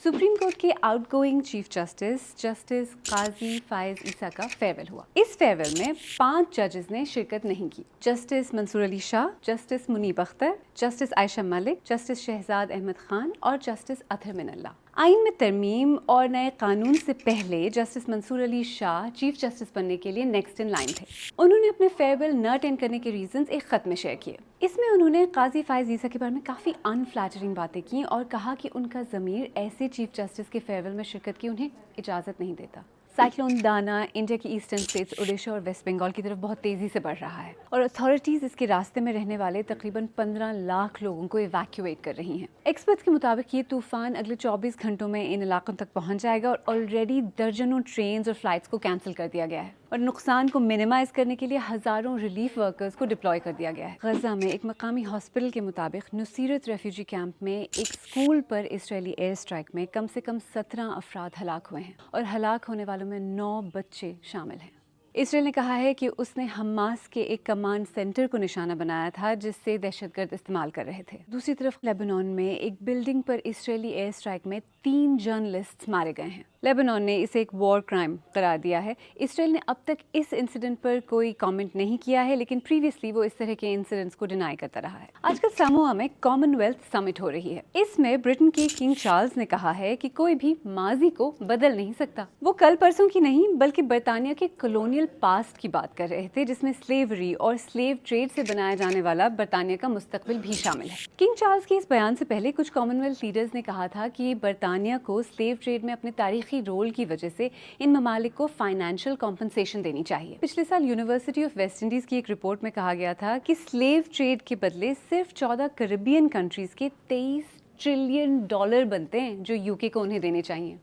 Supreme court के outgoing chief justice काजी फायज ईसा का farewell हुआ। इस फेयरवेल में 5 जजेस ने शिरकत नहीं की। Justice Mansoor Ali Shah, justice Munib Akhtar, justice Ayesha Malik, justice Shahzad Ahmed Khan और जस्टिस अतहर मिनल्ला। आइन में तरमीम और नए कानून से पहले justice Mansoor Ali Shah chief justice बनने के लिए नेक्स्ट इन लाइन थे। उन्होंने अपने फेयरवेल न अटेंड करने के रीजंस एक खत में शेयर किए। इसमें उन्होंने काजी फायज ईसा के बारे में काफ़ी अनफ्लैटरिंग बातें की और कहा कि उनका ज़मीर ऐसे चीफ जस्टिस के फेयरवेल में शिरकत की उन्हें इजाज़त नहीं देता। साइक्लोन दाना इंडिया की ईस्टर्न स्टेट्स ओडिशा और वेस्ट बंगाल की तरफ बहुत तेज़ी से बढ़ रहा है और अथॉरिटीज़ इसके रास्ते में रहने वाले तकरीबन 15 लाख लोगों को इवैक्यूएट कर रही हैं। एक्सपर्ट्स के मुताबिक ये तूफान अगले 24 घंटों में इन इलाकों तक पहुंच जाएगा और ऑलरेडी दर्जनों ट्रेन्स और फ्लाइट्स को कैंसिल कर दिया गया है और नुकसान को मिनिमाइज करने के लिए हज़ारों रिलीफ वर्कर्स को डिप्लॉय कर दिया गया है। गजा में एक मकामी हॉस्पिटल के मुताबिक नुसीरत रेफ्यूजी कैंप में एक स्कूल पर इसराइली एयर स्ट्राइक में कम से कम 17 अफराद हलाक हुए हैं और हलाक होने वालों में 9 बच्चे शामिल हैं। इसराइल ने कहा है कि उसने हमास के एक कमांड सेंटर को निशाना बनाया था जिससे दहशतगर्द इस्तेमाल कर रहे थे। दूसरी तरफ लेबनान में एक बिल्डिंग पर इसराइली एयर स्ट्राइक में 3 जर्नलिस्ट मारे गए हैं। लेबनान ने इसे एक वॉर क्राइम करार दिया है। इसराइल ने अब तक इस इंसिडेंट पर कोई कमेंट नहीं किया है, लेकिन प्रीवियसली वो इस तरह के इंसिडेंट्स को डिनाई करता रहा है। आजकल सामोआ में कॉमनवेल्थ समिट हो रही है। इसमें ब्रिटेन के किंग चार्ल्स ने कहा है कि कोई भी माजी को बदल नहीं सकता। वो कल परसों की नहीं बल्कि बरतानिया के कॉलोनियल पास्ट की बात कर रहे थे, जिसमें स्लेवरी और स्लेव ट्रेड से बनाया जाने वाला बरतानिया का मुस्तकबिल भी शामिल है। किंग चार्ल्स के इस बयान से पहले कुछ कॉमनवेल्थ लीडर्स ने कहा था कि बरतानिया को स्लेव ट्रेड में अपने तारीखी रोल की वजह से इन ममालिक को फाइनेंशियल कॉम्पनसेशन देनी चाहिए। पिछले साल यूनिवर्सिटी ऑफ वेस्ट इंडीज की एक रिपोर्ट में कहा गया था कि स्लेव ट्रेड के बदले सिर्फ 14 कैरेबियन कंट्रीज के $23 ट्रिलियन बनते हैं जो यूके को उन्हें देने चाहिए।